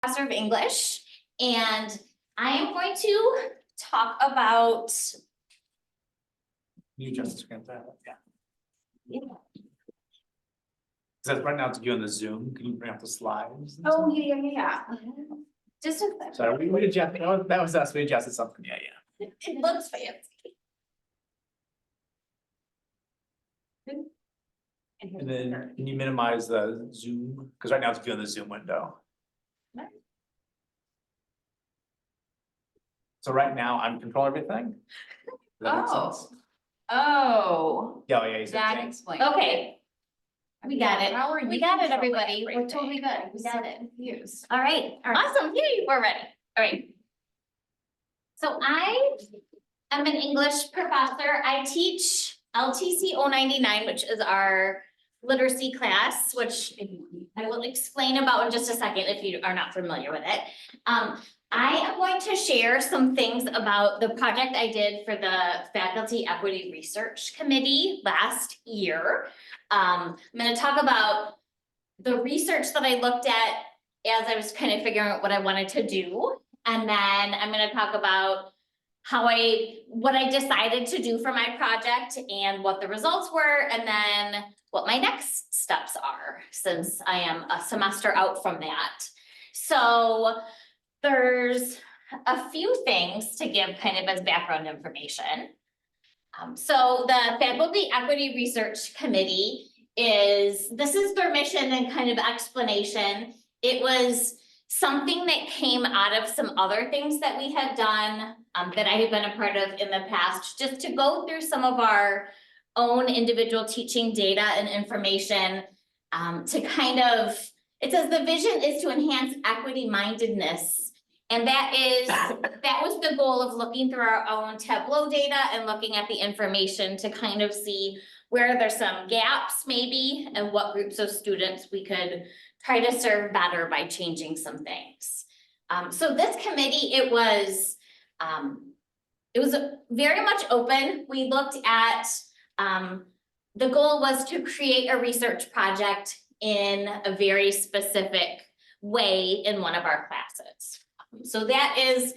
Professor of English, and I am going to talk about. You just screen that, yeah. Yeah. Because right now it's you on the Zoom, can you bring up the slides? Oh, yeah. Just a second. Sorry, we adjusted, that was us, we adjusted something, yeah. It looks fancy. And then can you minimize the Zoom, because right now it's viewing the Zoom window. Right. So right now I'm controlling everything. Does that make Oh. sense? Oh, Yeah, you said That yeah. explains. okay. We got it. How are We you got it, controlling everybody. We're everything? totally good. We got it. Confused. All right, awesome. Yay, we're ready. All right. So I am an English professor. I teach LTC099, which is our literacy class, which I will explain about in just a second if you are not familiar with it. I am going to share some things about the project I did for the Faculty Equity Research Committee last year. I'm going to talk about the research that I looked at as I was kind of figuring out what I wanted to do. And then I'm going to talk about what I decided to do for my project and what the results were, and then what my next steps are, since I am a semester out from that. So there's a few things to give kind of as background information. So the Faculty Equity Research Committee this is their mission and kind of explanation. It was something that came out of some other things that we had done that I have been a part of in the past, just to go through some of our own individual teaching data and information to kind of, it says the vision is to enhance equity mindedness. And that was the goal of looking through our own Tableau data and looking at the information to kind of see where there's some gaps maybe and what groups of students we could try to serve better by changing some things. So this committee, it was very much open. We looked at, the goal was to create a research project in a very specific way in one of our classes. So that is,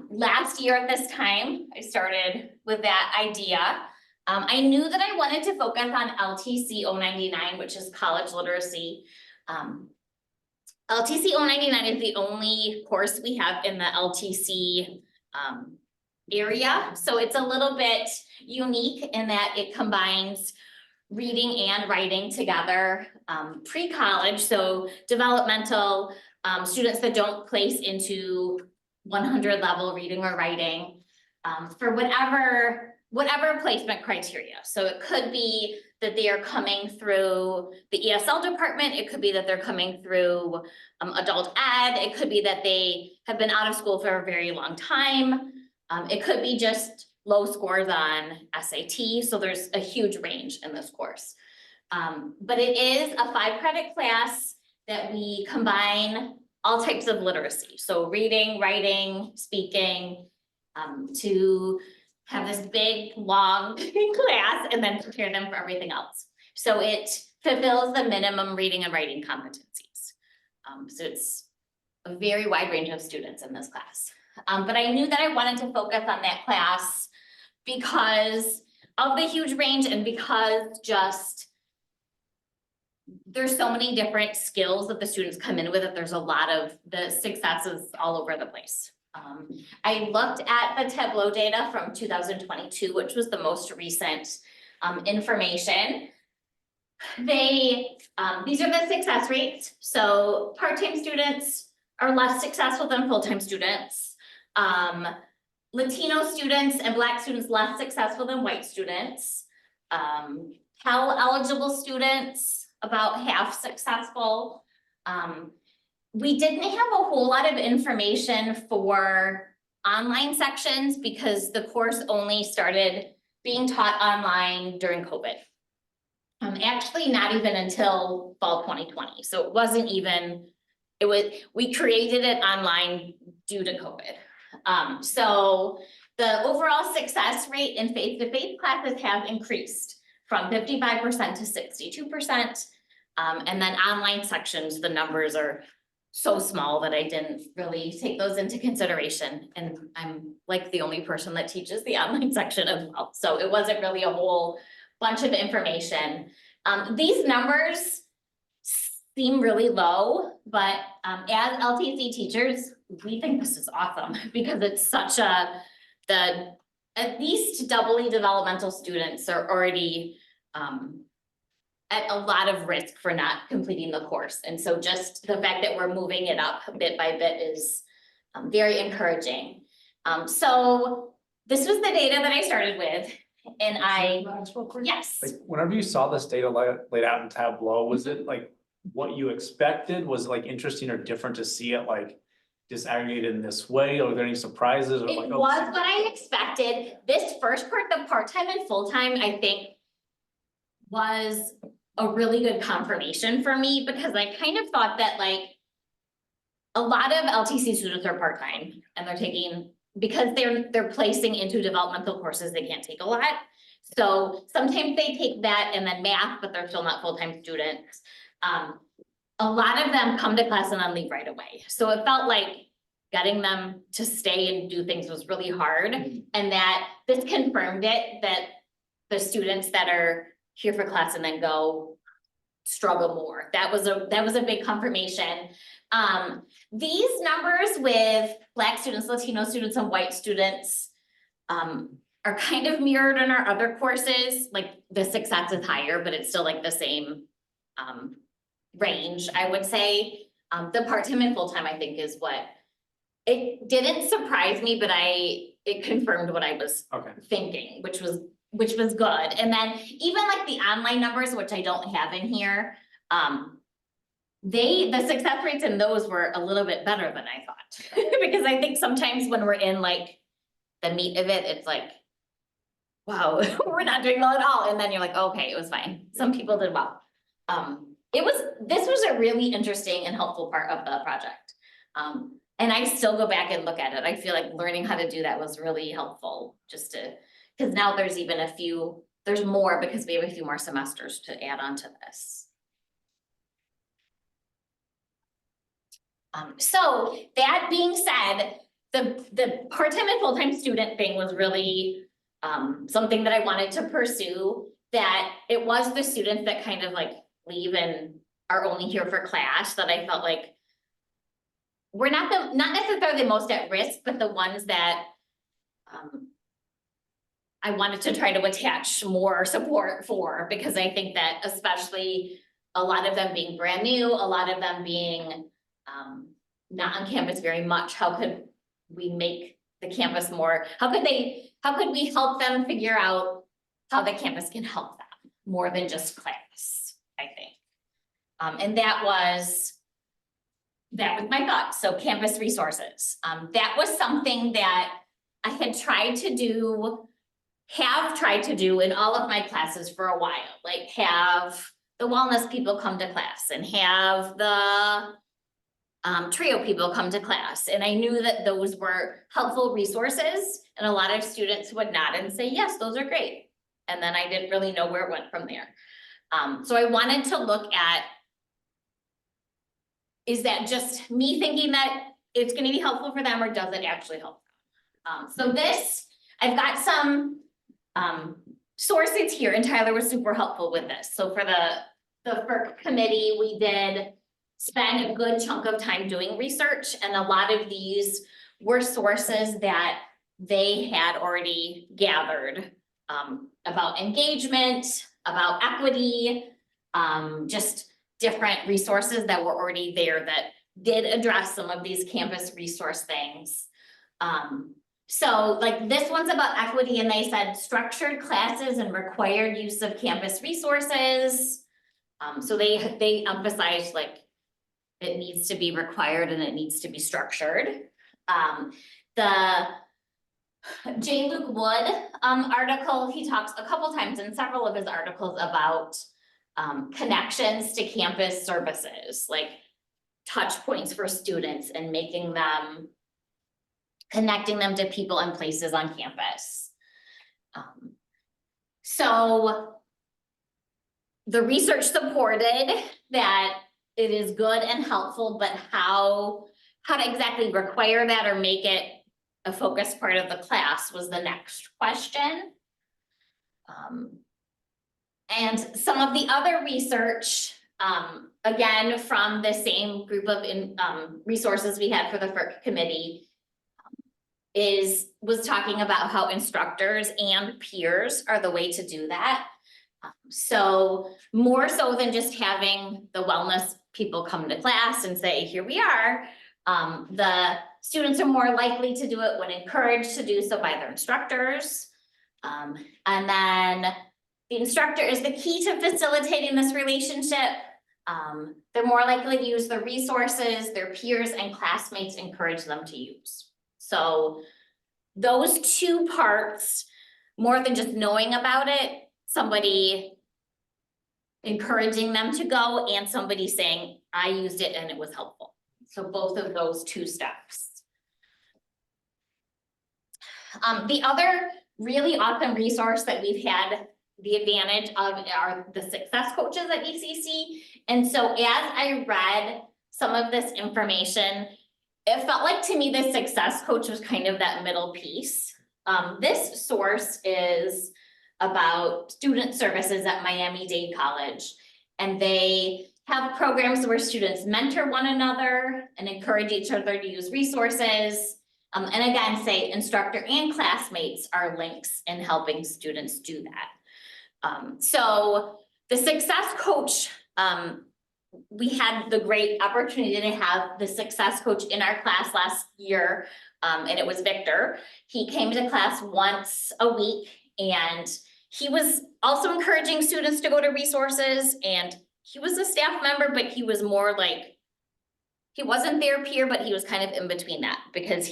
last year at this time, I started with that idea. I knew that I wanted to focus on LTC099, which is college literacy. LTC099 is the only course we have in the LTC area. So it's a little bit unique in that it combines reading and writing together, pre-college, so developmental students that don't place into 100 level reading or writing for whatever placement criteria. So it could be that they are coming through the ESL department. It could be that they're coming through adult ed. It could be that they have been out of school for a very long time. It could be just low scores on SAT. So there's a huge range in this course. But it is a 5-credit class that we combine all types of literacy. So reading, writing, speaking, to have this big, long class and then prepare them for everything else. So it fulfills the minimum reading and writing competencies. So it's a very wide range of students in this class. But I knew that I wanted to focus on that class because of the huge range and because just there's so many different skills that the students come in with that there's a lot of the successes all over the place. I looked at the Tableau data from 2022, which was the most recent information. These are the success rates. So part-time students are less successful than full-time students. Latino students and Black students less successful than white students. Pell eligible students about half successful. We didn't have a whole lot of information for online sections because the course only started being taught online during COVID. Actually not even until fall 2020. So it wasn't even, we created it online due to COVID. So the overall success rate in face-to-face classes have increased from 55% to 62%. And then online sections, the numbers are so small that I didn't really take those into consideration. And I'm like the only person that teaches the online section as well. So it wasn't really a whole bunch of information. These numbers seem really low, but as LTC teachers, we think this is awesome because it's such at least doubly developmental students are already at a lot of risk for not completing the course. And so just the fact that we're moving it up bit by bit is very encouraging. So this was the data that I started with, and yes. Like, whenever you saw this data laid out in Tableau, was it like what you expected? Was it like interesting or different to see it like disaggregated in this way? Or were there any surprises? Or It like, was what I expected. This first part, the part-time and full-time, I think was a really good confirmation for me, because I kind of thought that like a lot of LTC students are part-time and they're taking, because they're placing into developmental courses, they can't take a lot. So sometimes they take that and then math, but they're still not full-time students. A lot of them come to class and then leave right away. So it felt like getting them to stay and do things was really hard. And that this confirmed it, that the students that are here for class and then go struggle more. That was a big confirmation. These numbers with Black students, Latino students, and white students are kind of mirrored in our other courses. Like the success is higher, but it's still like the same range, I would say. The part-time and full-time, I think, is what it didn't surprise me, but it confirmed what I was thinking, which was good. And then even like the online numbers, which I don't have in here, the success rates in those were a little bit better than I thought. Because I think sometimes when we're in like the meat of it, it's like, wow, we're not doing well at all. And then you're like, okay, it was fine. Some people did well. This was a really interesting and helpful part of the project. And I still go back and look at it. I feel like learning how to do that was really helpful, because now there's there's more, because we have a few more semesters to add on to this. So that being said, the part-time and full-time student thing was really something that I wanted to pursue, that it was the students that kind of like leave and are only here for class that I felt like we're not necessarily the most at risk, but the ones that I wanted to try to attach more support for, because I think that especially a lot of them being brand new, a lot of them being not on campus very much, how could we make the campus more, how could we help them figure out how the campus can help them more than just class, I think. And that was my thought. So campus resources, that was something that I had tried to do in all of my classes for a while, like have the wellness people come to class and have the trio people come to class. And I knew that those were helpful resources, and a lot of students would nod and say, yes, those are great. And then I didn't really know where it went from there. So I wanted to look at, is that just me thinking that it's going to be helpful for them, or does it actually help them? So this, I've got some sources here, and Tyler was super helpful with this. So for the FERC committee, we did spend a good chunk of time doing research, and a lot of these were sources that they had already gathered about engagement, about equity, just different resources that were already there that did address some of these campus resource things. So like this one's about equity, and they said structured classes and required use of campus resources. So they emphasized like it needs to be required and it needs to be structured. The J. Luke Wood article, he talks a couple times in several of his articles about connections to campus services, like touch points for students and connecting them to people and places on campus. So the research supported that it is good and helpful, but how to exactly require that or make it a focus part of the class was the next question. And some of the other research, again, from the same group of resources we had for the FERC committee, was talking about how instructors and peers are the way to do that. So more so than just having the wellness people come to class and say, here we are. The students are more likely to do it when encouraged to do so by their instructors. And then the instructor is the key to facilitating this relationship. They're more likely to use the resources their peers and classmates encourage them to use. So those two parts, more than just knowing about it, somebody encouraging them to go and somebody saying, I used it and it was helpful. So both of those two steps. The other really awesome resource that we've had the advantage of are the success coaches at ECC. And so as I read some of this information, it felt like to me the success coach was kind of that middle piece. This source is about student services at Miami-Dade College, and they have programs where students mentor one another and encourage each other to use resources. And again, say instructor and classmates are links in helping students do that. So the success coach, we had the great opportunity to have the success coach in our class last year, and it was Victor. He came to class once a week, and he was also encouraging students to go to resources, and he was a staff member, but he was more like, he wasn't their peer, but he was kind of in between that, because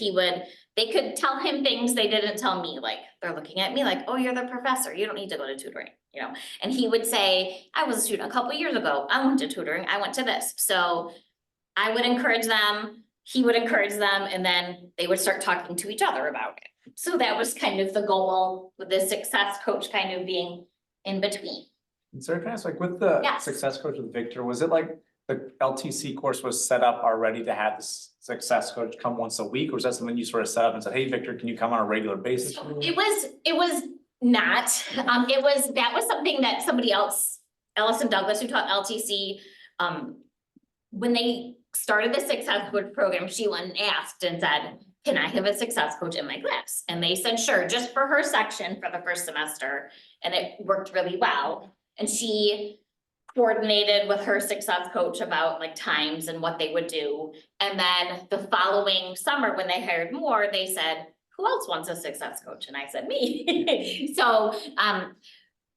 they could tell him things they didn't tell me, like they're looking at me like, oh, you're the professor, you don't need to go to tutoring, you know? And he would say, I was a student a couple years ago, I went to tutoring, I went to this. So I would encourage them, he would encourage them, and then they would start talking to each other about it. So that was kind of the goal with the success coach kind of being in between. And so can I ask, like with the Yes. success coach with Victor, was it like the LTC course was set up already to have this success coach come once a week, or was that something you sort of set up and said, hey, Victor, can you come on a regular basis? So it was not, that was something that somebody else, Allison Douglas, who taught LTC, when they started the success coach program, she went and asked and said, can I have a success coach in my class? And they said, sure, just for her section for the first semester. And it worked really well. And she coordinated with her success coach about like times and what they would do. And then the following summer, when they hired more, they said, who else wants a success coach? And I said, me. So, I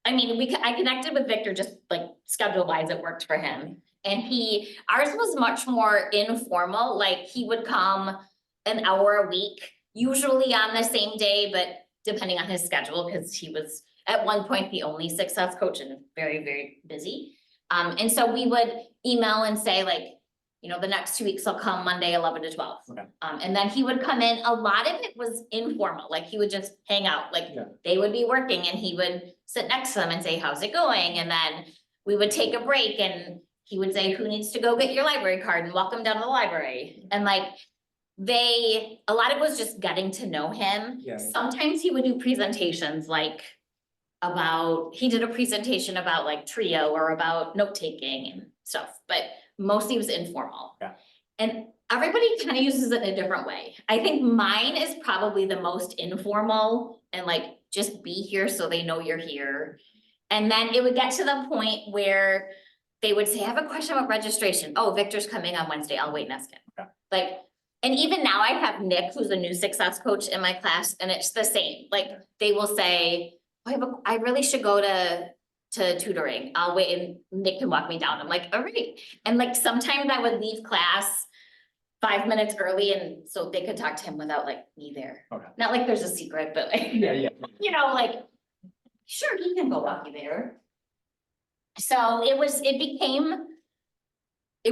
mean, I connected with Victor just like schedule wise, it worked for him. And ours was much more informal. Like he would come an hour a week, usually on the same day, but depending on his schedule, because he was at one point the only success coach and very, very busy. And so we would email and say like, you know, the next 2 weeks I'll come Monday, 11 to 12. Okay. And then he would come in, a lot of it was informal, like he would just hang out, like they would be working and he would sit next to them and say, how's it going? And then we would take a break and he would say, who needs to go get your library card and walk them down to the library. And like, a lot of it was just getting to know him. Yeah. Sometimes he would do presentations like he did a presentation about like Trio or about note-taking and stuff, but mostly it was informal. Yeah. And everybody kind of uses it in a different way. I think mine is probably the most informal and like, just be here so they know you're here. And then it would get to the point where they would say, I have a question about registration. Oh, Victor's coming on Wednesday. I'll wait and ask him. Okay. Like, and even now I have Nick, who's a new success coach in my class, and it's the same. Like they will say, I really should go to tutoring. I'll wait and Nick can walk me down. I'm like, all right. And like, sometimes I would leave class 5 minutes early and so they could talk to him without like me there. Okay. Not like there's a secret, but like, Yeah. you know, like, sure, he can go walk you there. So it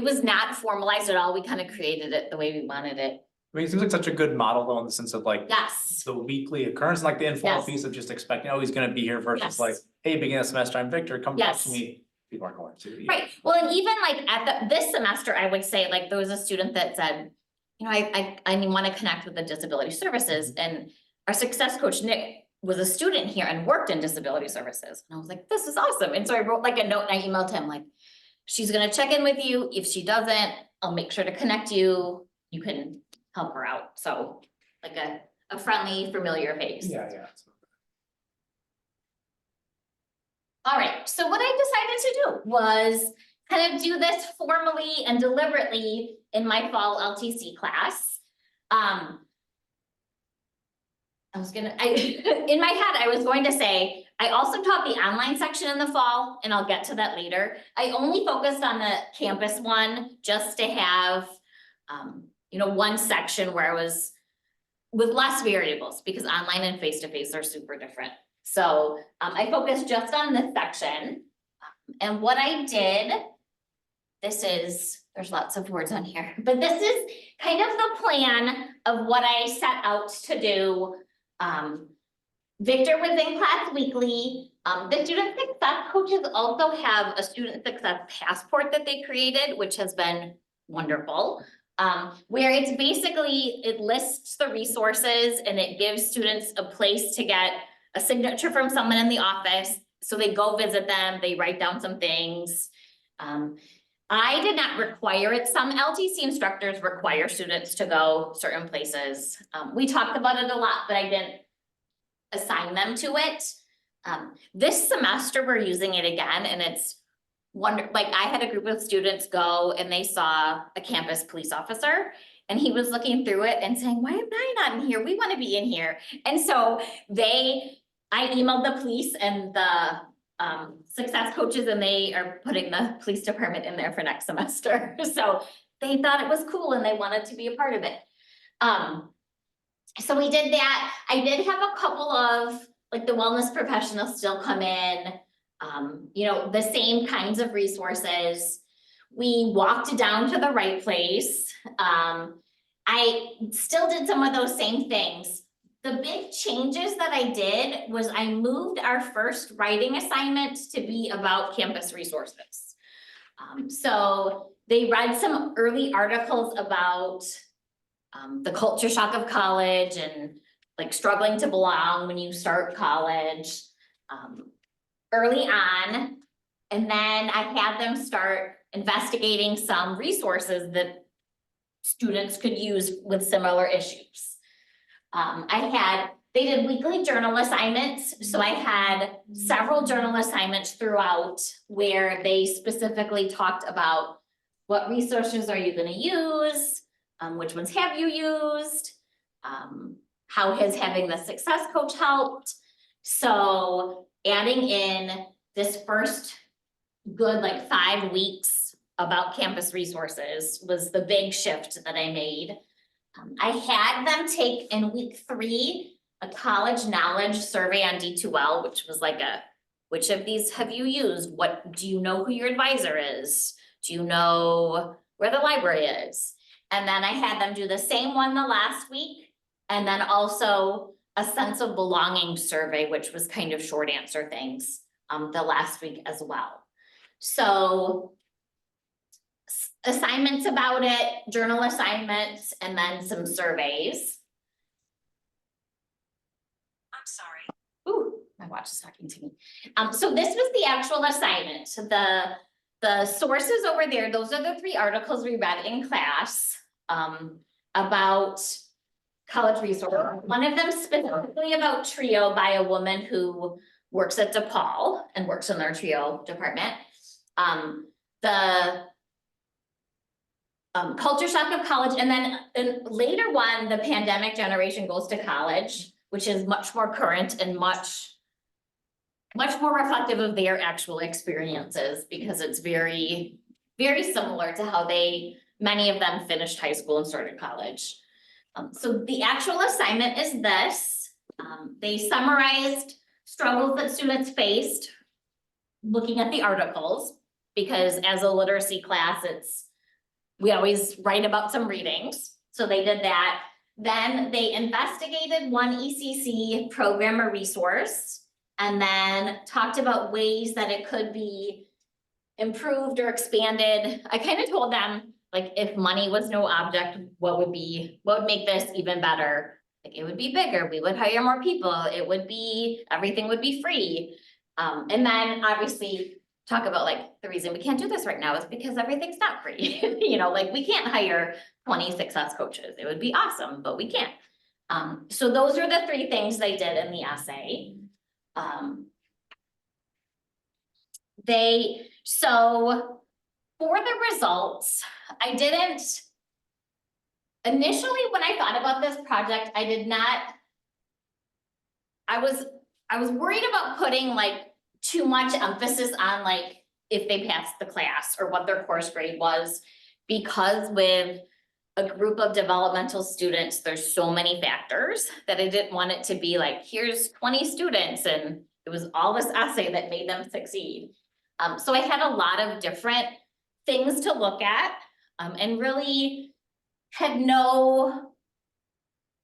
was not formalized at all. We kind of created it the way we wanted it. I mean, it seems like such a good model though, in the sense of like Yes. the weekly occurrence, like the informal Yes. piece of just expecting, oh, he's gonna be here versus Yes. like, hey, beginning of semester, I'm Victor, come talk to Yes. me people are going to. Right, well, and even like this semester, I would say, like, there was a student that said, you know, I want to connect with the disability services, and our success coach, Nick, was a student here and worked in disability services. And I was like, this is awesome. And so I wrote like a note and I emailed him like, she's gonna check in with you. If she doesn't, I'll make sure to connect you. You can help her out. So like a friendly, familiar face. Yeah, yeah. All right, so what I decided to do was kind of do this formally and deliberately in my fall LTC class. In my head, I was going to say, I also taught the online section in the fall, and I'll get to that later. I only focused on the campus one just to have, you know, one section where I was with less variables, because online and face-to-face are super different. So I focused just on this section. And what I did, there's lots of words on here, but this is kind of the plan of what I set out to do. Victor was in class weekly. The student success coaches also have a student success passport that they created, which has been wonderful. Where it's basically, it lists the resources and it gives students a place to get a signature from someone in the office. So they go visit them, they write down some things. I did not require it. Some LTC instructors require students to go certain places. We talked about it a lot, but I didn't assign them to it. This semester we're using it again, and it's like I had a group of students go and they saw a campus police officer, and he was looking through it and saying, why am I not in here? We want to be in here. And so I emailed the police and the success coaches, and they are putting the police department in there for next semester. So they thought it was cool and they wanted to be a part of it. So we did that. I did have a couple of like the wellness professionals still come in, you know, the same kinds of resources. We walked down to the right place. I still did some of those same things. The big changes that I did was I moved our first writing assignment to be about campus resources. So they read some early articles about the culture shock of college and like struggling to belong when you start college early on. And then I had them start investigating some resources that students could use with similar issues. They did weekly journal assignments. So I had several journal assignments throughout where they specifically talked about what resources are you gonna use? Which ones have you used? How has having the success coach helped? So adding in this first good like 5 weeks about campus resources was the big shift that I made. I had them take in week 3 a college knowledge survey on D2L, which was like which of these have you used? What do you know who your advisor is? Do you know where the library is? And then I had them do the same one the last week, and then also a sense of belonging survey, which was kind of short answer things the last week as well. So assignments about it, journal assignments, and then some surveys. I'm sorry. Ooh, my watch is talking to me. So this was the actual assignment. The sources over there, those are the 3 articles we read in class about college resources. One of them specifically about TRIO by a woman who works at DePaul and works in their TRIO department. The culture shock of college, and then later one, the pandemic generation goes to college, which is much more current and much more reflective of their actual experiences, because it's very, very similar to how many of them finished high school and started college. So the actual assignment is this. They summarized struggles that students faced looking at the articles, because as a literacy class, we always write about some readings. So they did that. Then they investigated one ECC program or resource, and then talked about ways that it could be improved or expanded. I kind of told them, like, if money was no object, what would make this even better? Like, it would be bigger, we would hire more people, everything would be free. And then obviously talk about like, the reason we can't do this right now is because everything's not free. You know, like, we can't hire 20 success coaches, it would be awesome, but we can't. So those are the 3 things they did in the essay. So for the results, initially, when I thought about this project, I was worried about putting like too much emphasis on like if they passed the class or what their course grade was, because with a group of developmental students, there's so many factors that I didn't want it to be like, here's 20 students and it was all this essay that made them succeed. So I had a lot of different things to look at, and really had no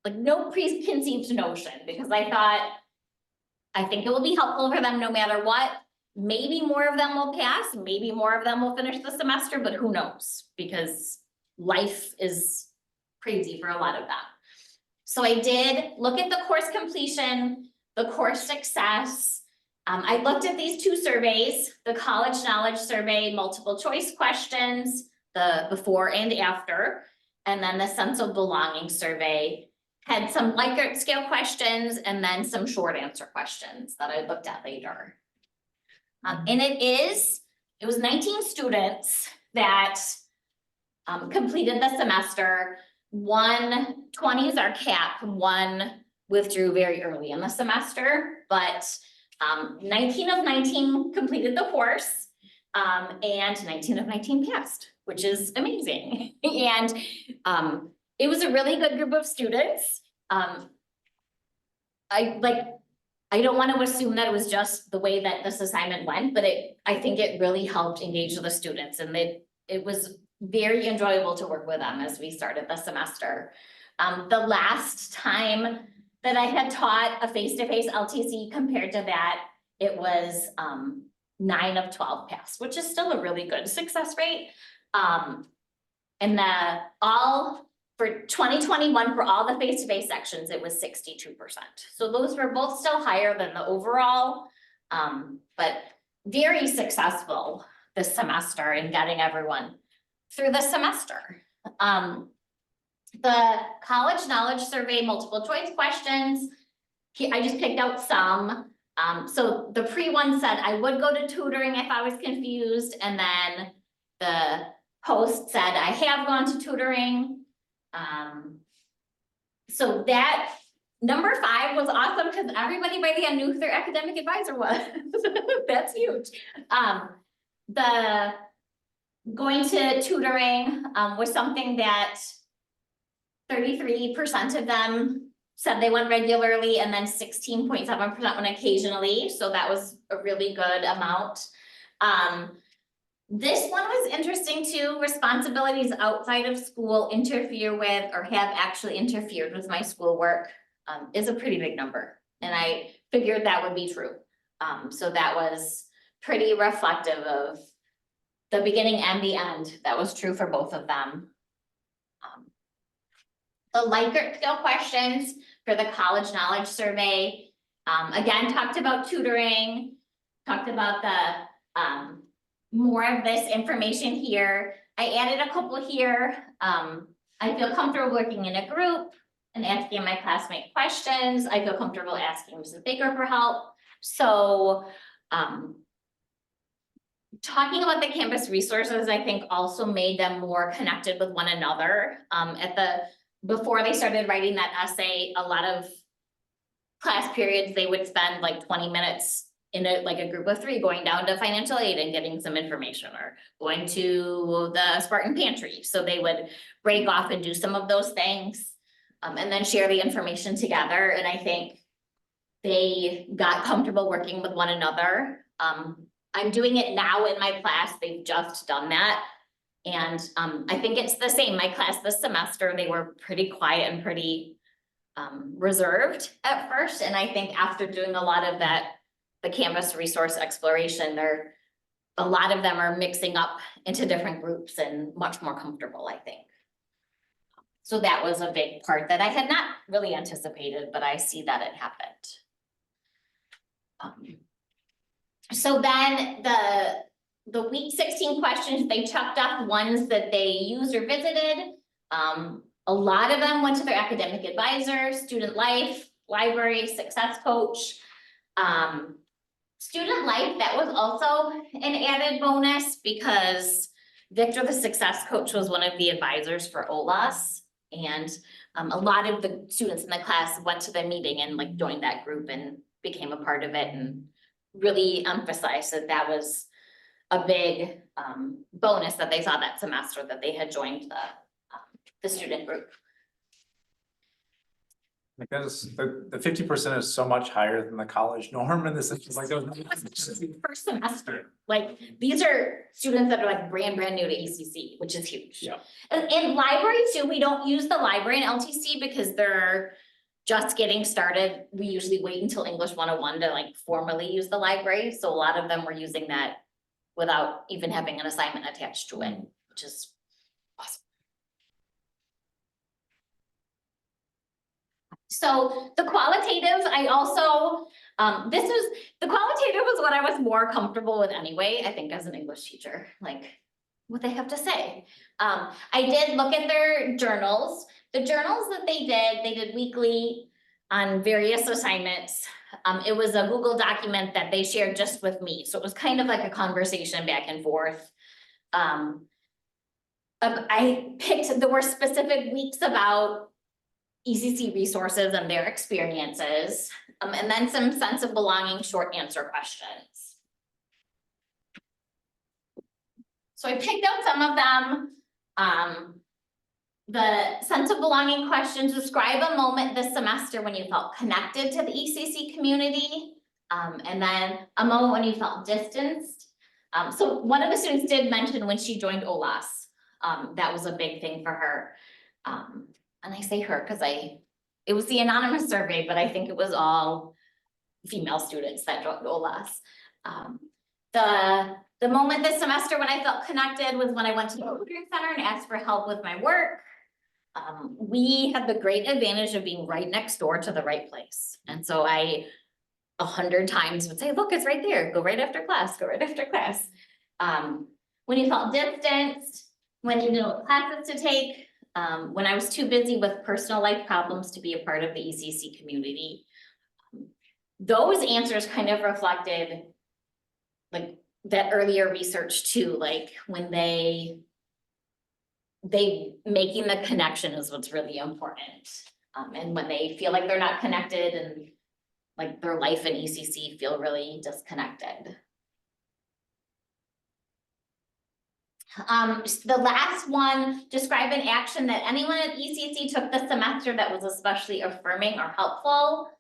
preconceived notion, because I think it will be helpful for them no matter what. Maybe more of them will pass, maybe more of them will finish the semester, but who knows? Because life is crazy for a lot of them. So I did look at the course completion, the course success. I looked at these 2 surveys, the college knowledge survey, multiple choice questions, the before and after, and then the sense of belonging survey had some Likert scale questions and then some short answer questions that I looked at later. And it was 19 students that completed the semester. 20 is our cap, 1 withdrew very early in the semester, but 19 of 19 completed the course, and 19 of 19 passed, which is amazing. And it was a really good group of students. I don't want to assume that it was just the way that this assignment went, but I think it really helped engage the students, and it was very enjoyable to work with them as we started the semester. The last time that I had taught a face-to-face LTC compared to that, it was 9 of 12 passed, which is still a really good success rate. And for 2021, for all the face-to-face sections, it was 62%. So those were both still higher than the overall, but very successful this semester in getting everyone through the semester. The college knowledge survey, multiple choice questions, I just picked out some. So the pre-one said I would go to tutoring if I was confused, and then the post said I have gone to tutoring. So that number 5 was awesome because everybody by the end knew who their academic advisor was. That's huge. The going to tutoring was something that 33% of them said they went regularly, and then 16.7% went occasionally. So that was a really good amount. This one was interesting too. Responsibilities outside of school interfere with or have actually interfered with my schoolwork is a pretty big number. And I figured that would be true. So that was pretty reflective of the beginning and the end. That was true for both of them. The Likert skill questions for the college knowledge survey, again, talked about tutoring, talked about the more of this information here. I added a couple here. I feel comfortable working in a group and asking my classmate questions. I feel comfortable asking Mrs. Baker for help. So talking about the campus resources, I think also made them more connected with one another. Before they started writing that essay, a lot of class periods, they would spend like 20 minutes in a group of 3 going down to financial aid and getting some information, or going to the Spartan pantry. So they would break off and do some of those things, and then share the information together. And I think they got comfortable working with one another. I'm doing it now in my class. They've just done that. And I think it's the same. My class this semester, they were pretty quiet and pretty reserved at first. And I think after doing a lot of that, the Canvas resource exploration, they're a lot of them are mixing up into different groups and much more comfortable, I think. So that was a big part that I had not really anticipated, but I see that it happened. So then the week 16 questions, they checked off ones that they used or visited. A lot of them went to their academic advisor, student life, library, success coach. Student life, that was also an added bonus because Victor, the success coach, was one of the advisors for OLAS. And a lot of the students in the class went to the meeting and like joined that group and became a part of it and really emphasized that that was a big bonus that they saw that semester that they had joined the student group. Because the 50% is so much higher than the college norm, and this is like those. First semester, like these are students that are like brand new to ECC, which is huge. Yeah. And library too, we don't use the library in LTC because they're just getting started. We usually wait until English 101 to like formally use the library. So a lot of them were using that without even having an assignment attached to it, which is awesome. So the qualitatives, I also, the qualitative was what I was more comfortable with anyway, I think as an English teacher, like what they have to say. I did look at their journals. The journals that they did weekly on various assignments. It was a Google document that they shared just with me. So it was kind of like a conversation back and forth. I picked, there were specific weeks about ECC resources and their experiences, and then some sense of belonging short answer questions. So I picked out some of them. The sense of belonging questions, describe a moment this semester when you felt connected to the ECC community, and then a moment when you felt distanced. So one of the students did mention when she joined OLAS, that was a big thing for her. And I say her because it was the anonymous survey, but I think it was all female students that joined OLAS. The moment this semester when I felt connected was when I went to the tutoring center and asked for help with my work. We had the great advantage of being right next door to the right place. And so I 100 times would say, look, it's right there. Go right after class, go right after class. When you felt distanced, when you didn't know what classes to take, when I was too busy with personal life problems to be a part of the ECC community. Those answers kind of reflected like that earlier research too, like when they making the connection is what's really important. And when they feel like they're not connected and like their life in ECC feel really disconnected. The last one, describe an action that anyone at ECC took this semester that was especially affirming or helpful.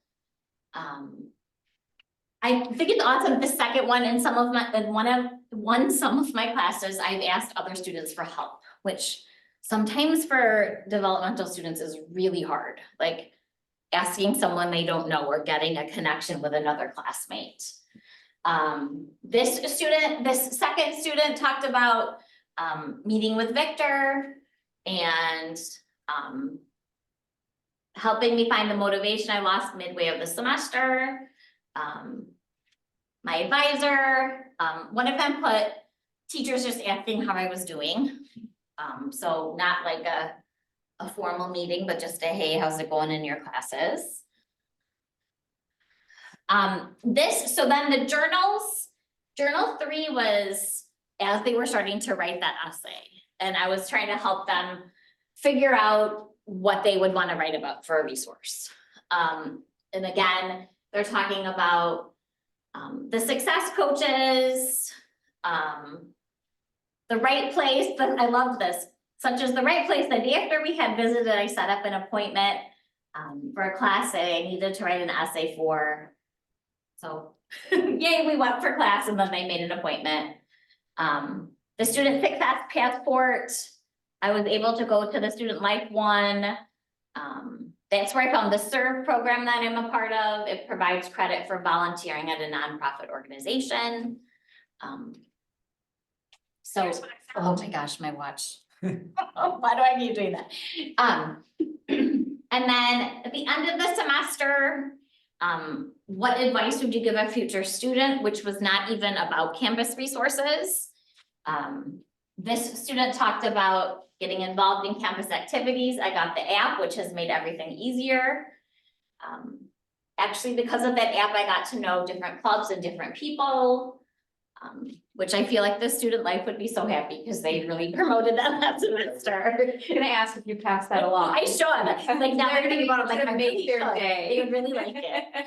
I think it's awesome. The second one in some of my classes, I've asked other students for help, which sometimes for developmental students is really hard. Like asking someone they don't know or getting a connection with another classmate. This second student talked about meeting with Victor and helping me find the motivation I lost midway of the semester. My advisor, one of them put teachers just asking how I was doing. So not like a formal meeting, but just a, hey, how's it going in your classes? So then the journals, journal 3 was as they were starting to write that essay. And I was trying to help them figure out what they would want to write about for a resource. And again, they're talking about the success coaches, the right place, but I love this, such as the right place. The day after we had visited, I set up an appointment for a class that I needed to write an essay for. So yay, we went for class and then they made an appointment. The student success passport, I was able to go to the student life one. That's where I found the SERVE program that I'm a part of. It provides credit for volunteering at a nonprofit organization. So, oh my gosh, my watch. Why do I keep doing that? And then at the end of the semester, what advice would you give a future student, which was not even about campus resources? This student talked about getting involved in campus activities. I got the app, which has made everything easier. Actually, because of that app, I got to know different clubs and different people, which I feel like the student life would be so happy because they really promoted that last semester. Can I ask if you passed that along? I should, like now They're I'm thinking about it, like I make really their should. day. They would really like it.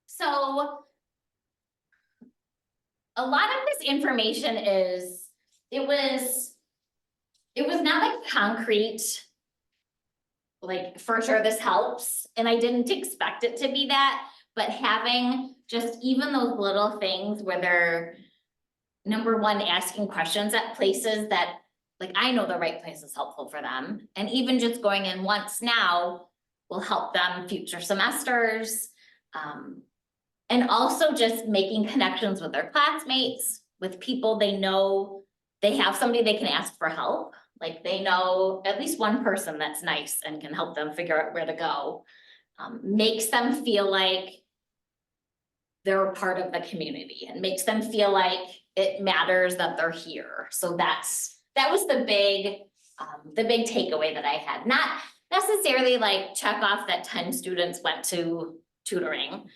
So a lot of this information is, it was not like concrete, like for sure this helps, and I didn't expect it to be that, but having just even those little things where they're, number one, asking questions at places that, like, I know the right place is helpful for them, and even just going in once now will help them future semesters. And also just making connections with their classmates, with people they know, they have somebody they can ask for help. Like they know at least one person that's nice and can help them figure out where to go. Makes them feel like they're a part of the community and makes them feel like it matters that they're here. So that was the big takeaway that I had. Not necessarily like check off that 10 students went to tutoring,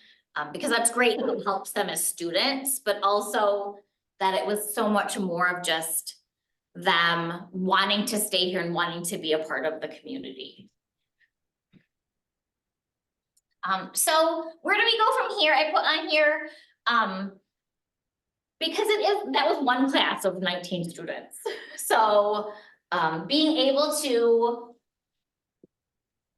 because that's great, it helps them as students, but also that it was so much more of just them wanting to stay here and wanting to be a part of the community. So where do we go from here? I put on here, because that was one class of 19 students. So being able to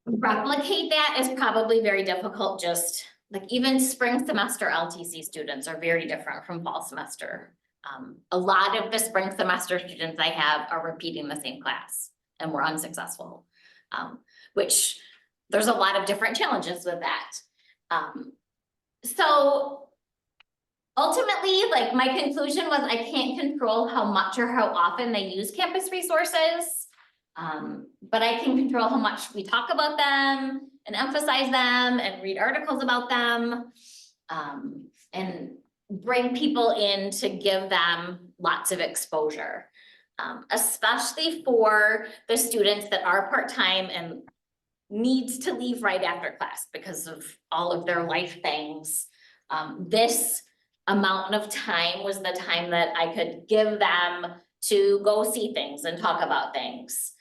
replicate that is probably very difficult. Just like even spring semester LTC students are very different from fall semester. A lot of the spring semester students I have are repeating the same class and were unsuccessful, which there's a lot of different challenges with that. So ultimately, like my conclusion was I can't control how much or how often they use campus resources, but I can control how much we talk about them and emphasize them and read articles about them, and bring people in to give them lots of exposure, especially for the students that are part-time and needs to leave right after class because of all of their life things. This amount of time was the time that I could give them to go see things and talk about things.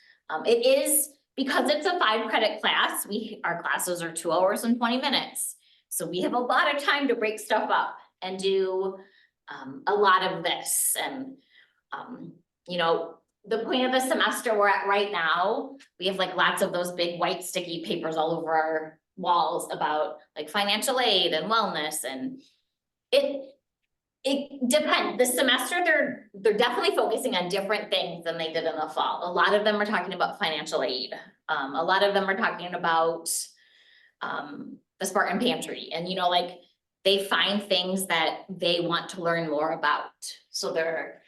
It is, because it's a 5-credit class, our classes are 2 hours and 20 minutes. So we have a lot of time to break stuff up and do a lot of this. And, you know, the point of the semester we're at right now, we have like lots of those big white sticky papers all over our walls about like financial aid and wellness, and it depends. This semester, they're definitely focusing on different things than they did in the fall. A lot of them are talking about financial aid. A lot of them are talking about the Spartan Pantry, and you know, like they find things that they want to learn more about. So they're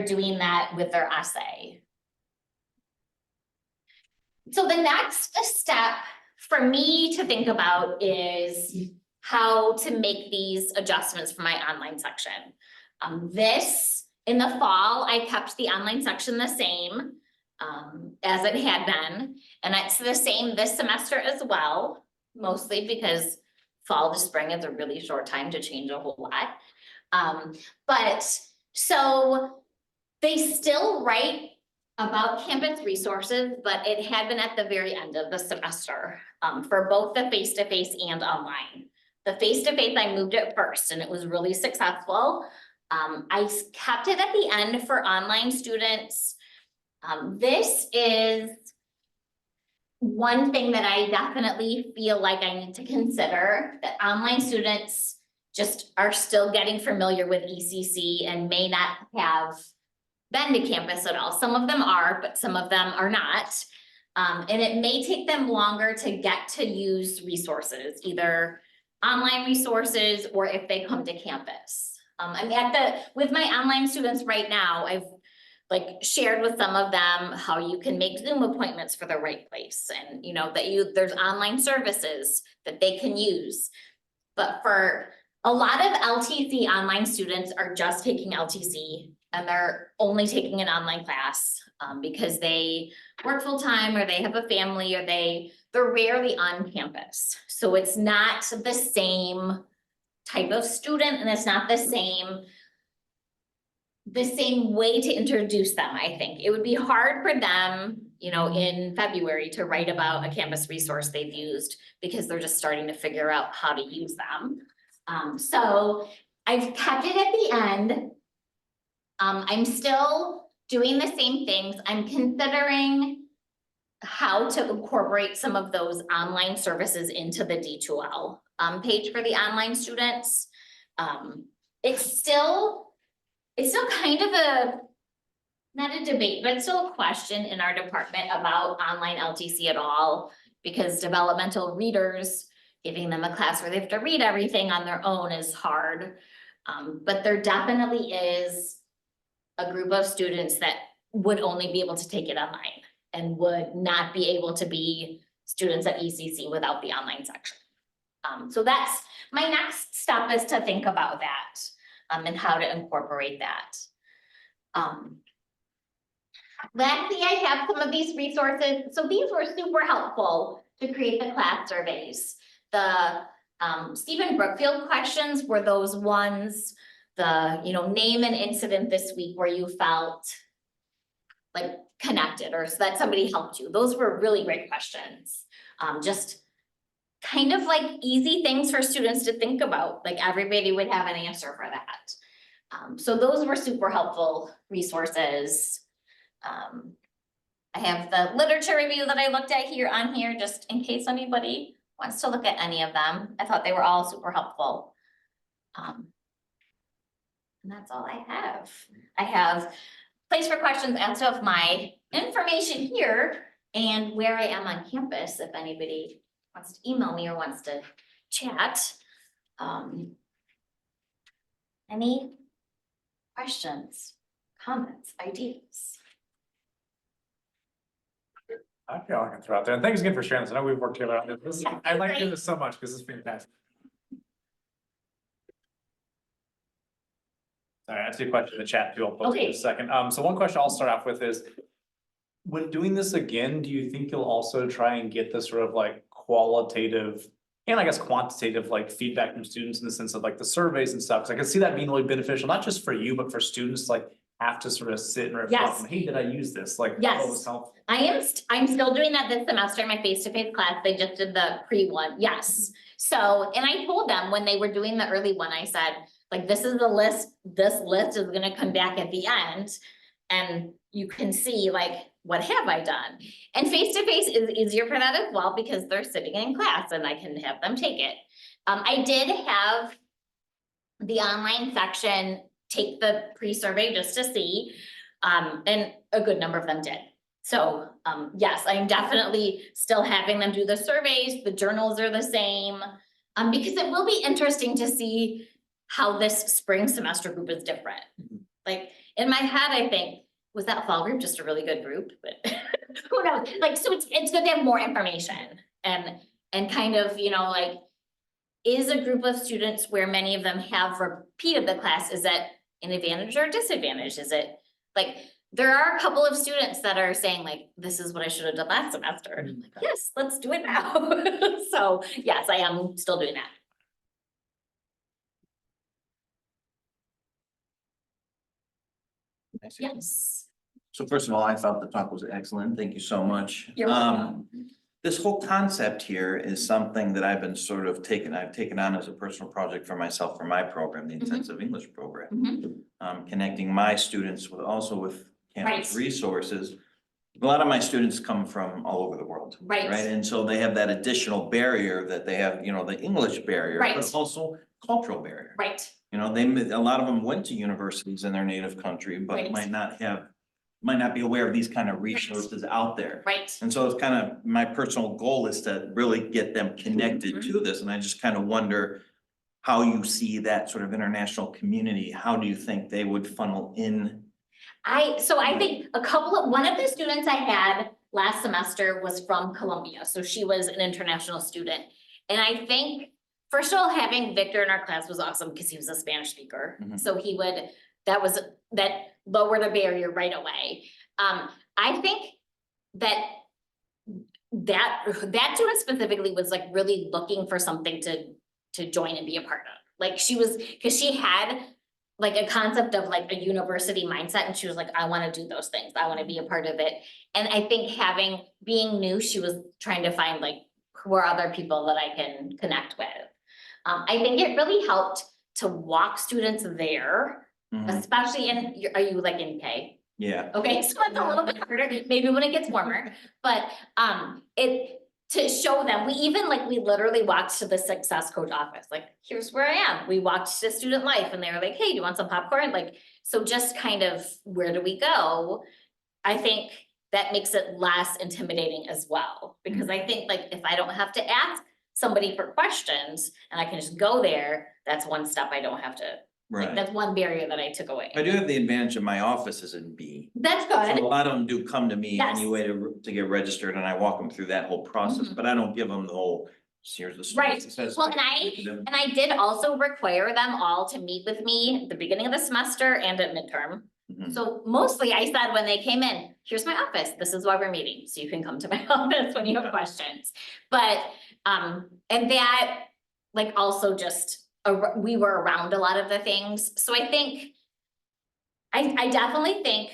doing that with their essay. So the next step for me to think about is how to make these adjustments for my online section. In the fall, I kept the online section the same as it had been, and it's the same this semester as well, mostly because fall to spring is a really short time to change a whole lot. But so they still write about campus resources, but it had been at the very end of the semester for both the face-to-face and online. The face-to-face, I moved it first and it was really successful. I kept it at the end for online students. This is one thing that I definitely feel like I need to consider, that online students just are still getting familiar with ECC and may not have been to campus at all. Some of them are, but some of them are not. And it may take them longer to get to use resources, either online resources or if they come to campus. I'm with my online students right now, I've like shared with some of them how you can make Zoom appointments for the right place and you know, there's online services that they can use. But for a lot of LTC online students are just taking LTC and they're only taking an online class because they work full-time or they have a family or they're rarely on campus. So it's not the same type of student and it's not the same way to introduce them, I think. It would be hard for them, you know, in February to write about a campus resource they've used because they're just starting to figure out how to use them. So I've kept it at the end. I'm still doing the same things. I'm considering how to incorporate some of those online services into the D2L page for the online students. It's still kind of not a debate, but it's still a question in our department about online LTC at all. Because developmental readers, giving them a class where they have to read everything on their own is hard. But there definitely is a group of students that would only be able to take it online and would not be able to be students at ECC without the online section. So that's my next step, is to think about that and how to incorporate that. Lastly, I have some of these resources. So these were super helpful to create the class surveys. The Stephen Brookfield questions were those ones, you know, name an incident this week where you felt like connected or so that somebody helped you. Those were really great questions. Just kind of like easy things for students to think about, like everybody would have an answer for that. So those were super helpful resources. I have the literature review that I looked at on here, just in case anybody wants to look at any of them. I thought they were all super helpful. And that's all I have. I have place for questions and stuff, my information here and where I am on campus, if anybody wants to email me or wants to chat. Any questions, comments, ideas? I feel I can throw out there. And thanks again for sharing this. I know we've worked together on this. Yeah, I like great. doing this so much because it's fantastic. All right, I have a question in the chat too. I'll post it in a second. So one question I'll start off with is, when doing this again, do you think you'll also try and get this sort of like qualitative and I guess quantitative like feedback from students in the sense of like the surveys and stuff? Because I can see that being really beneficial, not just for you, but for students like have to sort of sit and reflect. Yes. On, hey, did I use this? Like, Yes. what was helpful? I'm still doing that this semester in my face-to-face class. They just did the pre-one, yes. So, and I told them when they were doing the early one, I said, like, this is the list, this list is gonna come back at the end. And you can see like, what have I done? And face-to-face is easier for that as well because they're sitting in class and I can have them take it. I did have the online section take the pre-survey just to see, and a good number of them did. So yes, I'm definitely still having them do the surveys. The journals are the same, because it will be interesting to see how this spring semester group is different. Like in my head, I think, was that fall group just a really good group? But who knows? Like, so it's good to have more information and kind of, you know, like, is a group of students where many of them have repeated the class, is that an advantage or disadvantage? Is it like, there are a couple of students that are saying like, this is what I should have done last semester. And I'm like, yes, let's do it now. So yes, I am still doing that. Yes. So first of all, I thought the talk was excellent. Thank you so much. You're welcome. This whole concept here is something that I've been sort of I've taken on as a personal project for myself, for my program, the intensive English program. Mhm. Connecting my students with campus Right. resources. A lot of my students come from all over the world. Right. Right, and so they have that additional barrier that they have, you know, the English barrier, Right. but also cultural barrier. Right. You know, a lot of them went to universities in their native country, but Right. might not be aware of these kind of resources out there. Right. And so it's kind of, my personal goal is to really get them connected Mm-hmm. to this, and I just kind of wonder how you see that sort of international community, how do you think they would funnel in? So I think one of the students I had last semester was from Colombia, so she was an international student. And I think, first of all, having Victor in our class was awesome because he was a Spanish speaker. Mhm. So that lowered a barrier right away. I think that student specifically was like really looking for something to join and be a part of. Like because she had like a concept of like a university mindset, and she was like, I wanna do those things, I wanna be a part of it. And I think being new, she was trying to find like, who are other people that I can connect with. I think it really helped to walk students there, Mhm. especially are you like in K? Yeah, Okay, so it's a little bit harder, maybe when it gets warmer, but to show them, we literally walked to the success coach office, like, here's where I am. We walked to student life and they were like, hey, do you want some popcorn? Like, so just kind of, where do we go? I think that makes it less intimidating as well, because I think like if I don't have to ask somebody for questions and I can just go there, that's one step I don't have to, like, right. that's one barrier that I took away. I do have the advantage of my office is in B. That's So a good. lot of them do come to me Yes. anyway to get registered, and I walk them through that whole process, Mhm. but I don't give them the whole, here's the. Right. it says- Well, and I did also require them all to meet with me at the beginning of the semester and at midterm. Mhm. So mostly I said when they came in, here's my office, this is why we're meeting, so you can come to my office when you have questions. But, and that, like, also just, we were around a lot of the things, so I think, I definitely think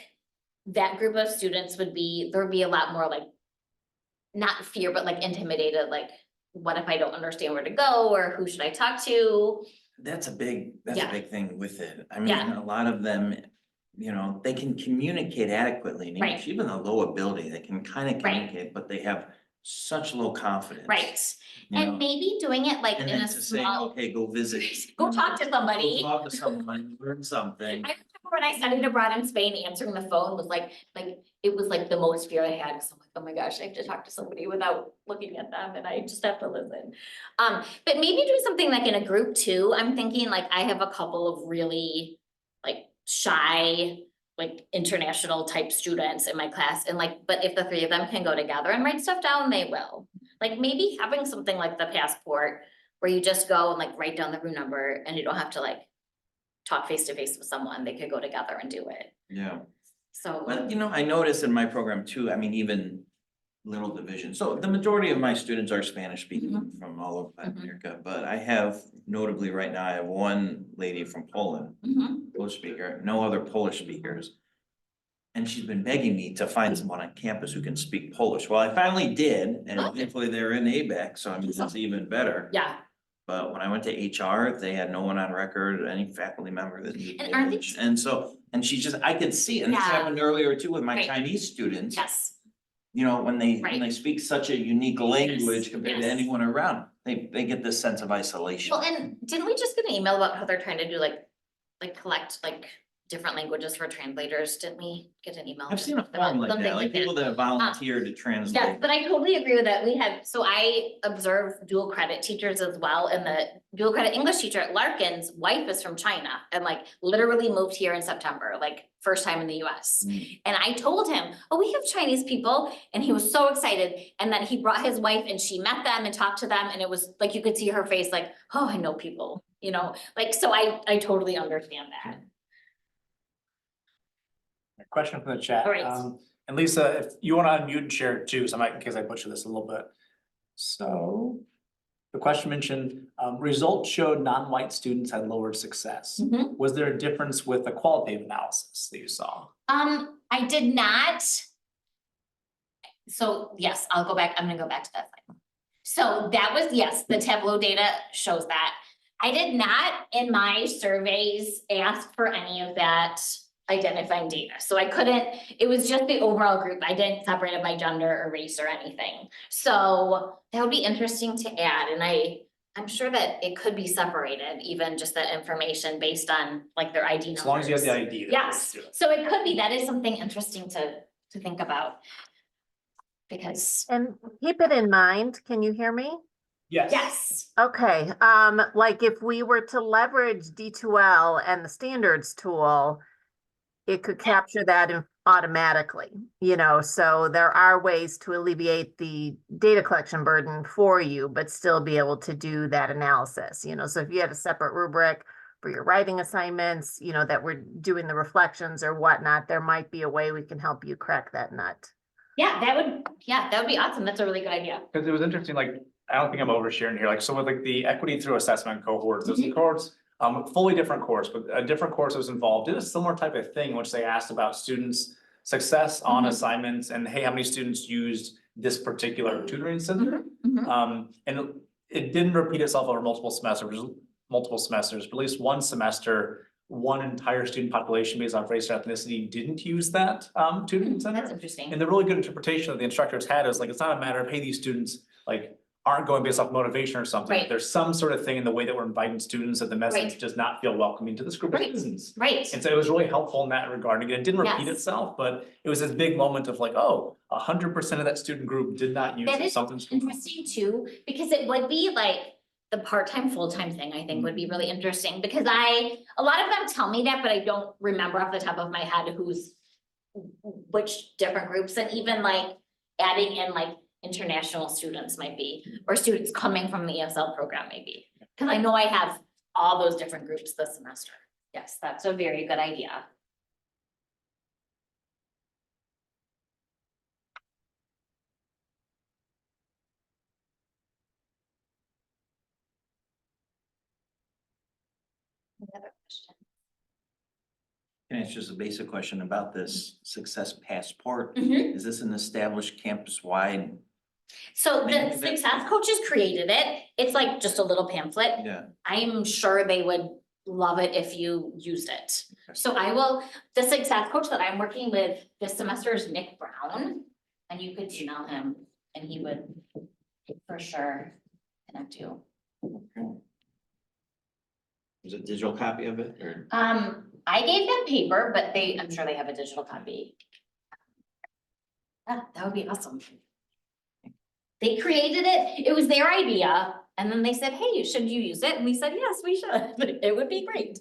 that group of students there'd be a lot more like, not fear, but like intimidated, like, what if I don't understand where to go, or who should I talk to? That's a big Yeah. thing with it. I mean, Yeah. a lot of them, they can communicate adequately, and Right. even the low ability, they can kind of Right. communicate, but they have such low confidence. Right, you know? and maybe doing it like And in then a to say, small, okay, go visit. go talk to somebody. Go talk to someone, learn something. I remember when I studied abroad in Spain, answering the phone was like, it was like the most fear I had, because I'm like, oh my gosh, I have to talk to somebody without looking at them, and I just have to listen. But maybe do something like in a group too. I'm thinking like, I have a couple of really like shy, like international type students in my class, and like, but if the three of them can go together and write stuff down, they will. Like maybe having something like the passport, where you just go and like write down the room number, and you don't have to like talk face to face with someone, they could go together and do it, Yeah. so. But I noticed in my program too, I mean, even little division. So the majority of my students are Spanish speaking from all over Latin Mhm. America, but I have notably right now, I have one lady from Poland, Mhm. Polish speaker, no other Polish speakers. And she's been begging me to find someone on campus who can speak Polish. Well, I finally did, and Okay. thankfully they're in ABEC, so I mean, that's even better. Yeah, But when I went to HR, they had no one on record, any faculty member that knew And aren't they- Polish. And she just, I could see, and this Yeah. happened earlier too with my Right. Chinese students. yes, When they Right. speak such a unique language Yes, compared to yes. anyone around, they get this sense of isolation. well, and didn't we just get an email about how they're trying to do like collect like different languages for translators, didn't we get an email? I've seen a about form like something that, like people that volunteer to Yes, translate. but I totally agree with that. So I observe dual credit teachers as well, and the dual credit English teacher at Larkin's wife is from China and like literally moved here in September, like first time in the US. And I told him, oh, we have Chinese people, and he was so excited. And then he brought his wife and she met them and talked to them, and it was like, you could see her face like, oh, I know people, like, so I totally understand that. Question from the chat. All right. And Lisa, if you wanna unmute and share it too, so in case I butcher this a little bit. So the question mentioned, results showed non-white students had lower success. Mhm. Was there a difference with the qualitative analysis that you saw? I did not. So yes, I'm gonna go back to that slide. So that was, yes, the Tableau data shows that. I did not in my surveys ask for any of that identifying data. So I couldn't, it was just the overall group. I didn't separate it by gender or race or anything. So that would be interesting to add, and I'm sure that it could be separated, even just that information based on like their ID numbers. As long as you have the ID. Yes, so it could be, that is something interesting to think about. Because, And keep it in mind, can you hear me? Yes. Yes, Okay, like if we were to leverage D2L and the standards tool, it could capture that automatically, so there are ways to alleviate the data collection burden for you, but still be able to do that analysis, so if you had a separate rubric for your writing assignments, that we're doing the reflections or whatnot, there might be a way we can help you crack that nut. yeah, that would be awesome. That's a really good idea. Cause it was interesting, like, I don't think I'm oversharing here, like, so with like the equity through assessment cohorts, those Mhm. cohorts, fully different course, but a different course was involved, did a similar type of thing, which they asked about students' success on Mhm. assignments and hey, how many students used this particular tutoring center? And it didn't repeat itself over multiple semesters, but at least one semester, one entire student population based on race or ethnicity didn't use that, tutoring center. That's interesting. And the really good interpretation that the instructors had is like, it's not a matter of, hey, these students like aren't going based off motivation or something. Right. There's some sort of thing in the way that we're inviting students that the message Right. does not feel welcoming to this group of Right. students. Right, And so it was really helpful in that regard. Again, it didn't repeat Yes. itself, but it was this big moment of like, oh, 100% of that student group did not use that it. is Something's going on. interesting too, because it would be like the part-time, full-time thing, I think would be really interesting, because a lot of them tell me that, but I don't remember off the top of my head which different groups, and even like adding in like international students might be, or students coming from the ESL program maybe. Cause I know I have all those different groups this semester. Yes, that's a very good idea. Another question. And it's just a basic question about this success passport. Mhm. Is this an established campus-wide? So the Maybe that- success coaches created it. It's like just a little pamphlet. Yeah. I'm sure they would love it if you used it. Okay. So the success coach that I'm working with this semester is Nick Brown. And you could email him and he would for sure connect you. Is it a digital copy of it or? I gave them paper, but I'm sure they have a digital copy. Yeah, that would be awesome. They created it, it was their idea, and then they said, hey, should you use it? And we said, yes, we should, it would be great.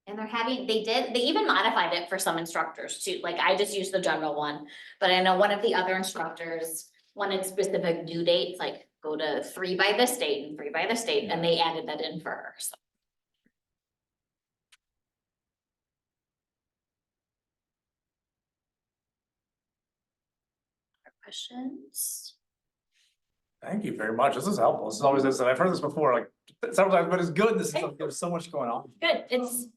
And they even modified it for some instructors too, like I just used the general one, but I know one of the other instructors wanted specific due dates, like go to 3 by this date and 3 by this date, and they added that in for her, so. Questions? Thank you very much. This is helpful. This is always this, and I've heard this before, like several times, but it's good. This is, there's so much going on. Good, it's,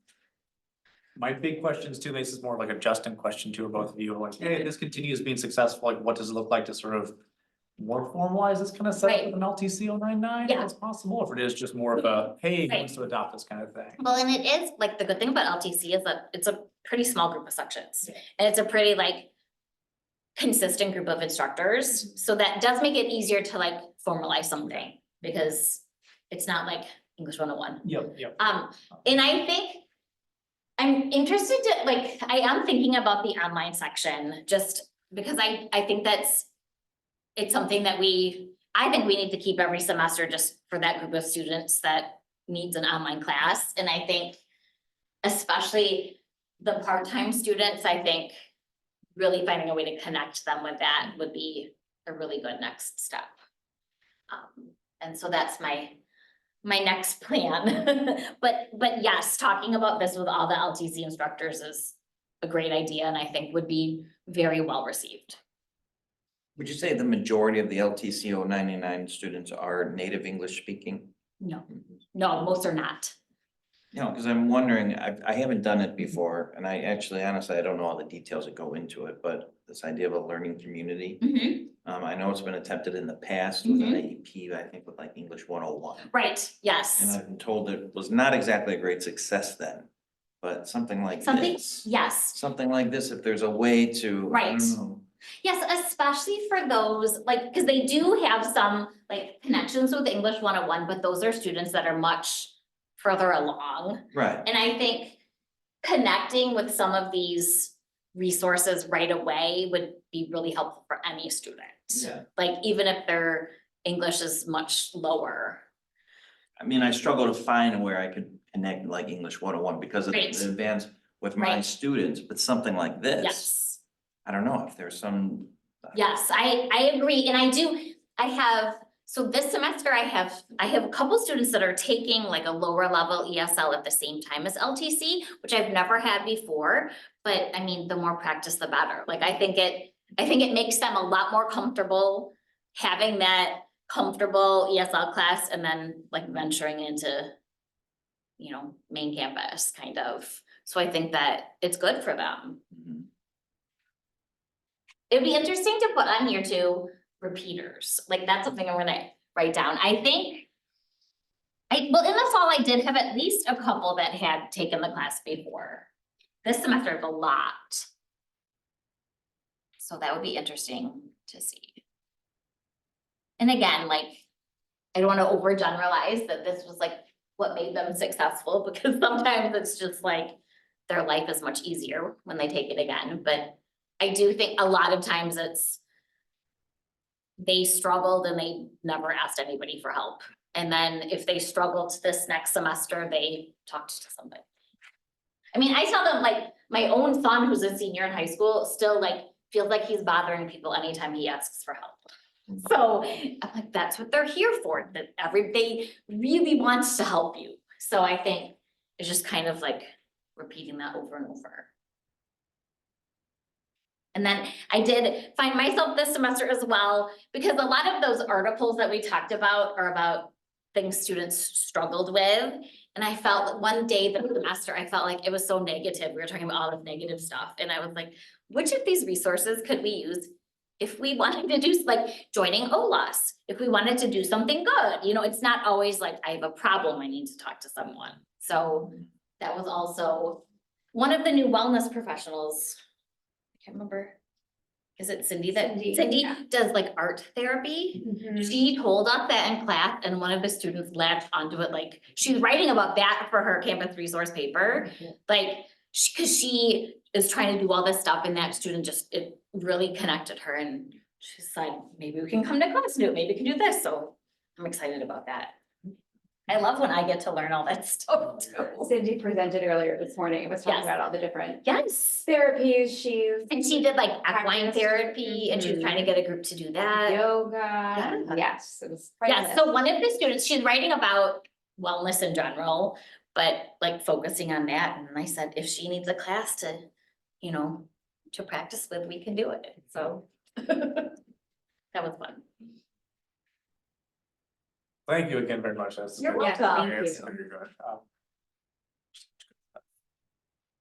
My big questions too, this is more like a Justin question to both of you, like, hey, this continues being successful, like, what does it look like to sort of more formalize this kind of stuff Right. with an LTC099? Yeah. If it's possible, if it is just more of a, hey, who Right. wants to adopt this kind of thing? well, and it is, like, the good thing about LTC is that it's a pretty small group of sections. Yeah. And it's a pretty like consistent group of instructors, so that does make it easier to like formalize something, because it's not like English 101. Yep. And I think I'm interested to, like, I am thinking about the online section, just because I think it's something that I think we need to keep every semester just for that group of students that needs an online class. And I think especially the part-time students, I think really finding a way to connect them with that would be a really good next step. And so that's my next plan. But yes, talking about this with all the LTC instructors is a great idea, and I think would be very well received. Would you say the majority of the LTC099 students are native English speaking? No, most are not. You know, because I'm wondering, I haven't done it before, and I actually honestly, I don't know all the details that go into it, but this idea of a learning community. I know it's been attempted in the past with an AEP, I think with like English 101. Right, And yes. I've been told it was not exactly a great success then, but something like this. Yes, Something like this, if there's a way to. I don't Right. know. yes, especially for those, like, because they do have some like connections with English 101, but those are students that are much further along. Right, And I think connecting with some of these resources right away would be really helpful for any student. Yeah. Like, even if their English is much lower. I mean, I struggle to find where I could connect like English 101 because of Right. the advance with my Right. students, but something like this. Yes, I don't know if there's some. yes, I agree, and I have, so this semester I have a couple students that are taking like a lower level ESL at the same time as LTC, which I've never had before, but I mean, the more practice, the better. Like, I think it makes them a lot more comfortable having that comfortable ESL class and then like venturing into, you know, main campus kind of. So I think that it's good for them. Mhm. It'd be interesting to put on here too, repeaters, like that's something I'm gonna write down, I think. Well, in the fall, I did have at least a couple that had taken the class before. This semester, it's a lot. So that would be interesting to see. And again, like, I don't wanna overgeneralize that this was like what made them successful, because sometimes it's just like their life is much easier when they take it again, but I do think a lot of times it's they struggled and they never asked anybody for help. And then if they struggled this next semester, they talked to somebody. I mean, I tell them, like, my own son, who's a senior in high school, still like feels like he's bothering people anytime he asks for help. So I'm like, that's what they're here for, that they really wants to help you. So I think it's just kind of like repeating that over and over. And then I did find myself this semester as well, because a lot of those articles that we talked about are about things students struggled with. And I felt one day the semester, I felt like it was so negative. We were talking about all this negative stuff. And I was like, which of these resources could we use if we wanted to do, like, joining OLAS, if we wanted to do something good? You know, it's not always like, I have a problem, I need to talk to someone. So that was also one of the new wellness professionals. I can't remember. Is it Cindy that, Cindy yeah. does like art therapy? She told us that in class and one of the students latched onto it, like, she's writing about that for her campus resource paper. Like, cause she is trying to do all this stuff and that student just, it really connected her and she said, maybe we can come to class and do it, maybe we can do this, so I'm excited about that. I love when I get to learn all that stuff too. Cindy presented earlier this morning, it was talking Yes. about all the different Yes. therapies she's. And she did like equine Practice. therapy and she was trying to get a group to do that. Yoga, yes, it was. quite a Yeah, list. so one of the students, she's writing about wellness in general, but like focusing on that. And I said, if she needs a class to, you know, to practice with, we can do it. So that was fun. Thank you again very much. That's You're great welcome. experience. Thank You're good.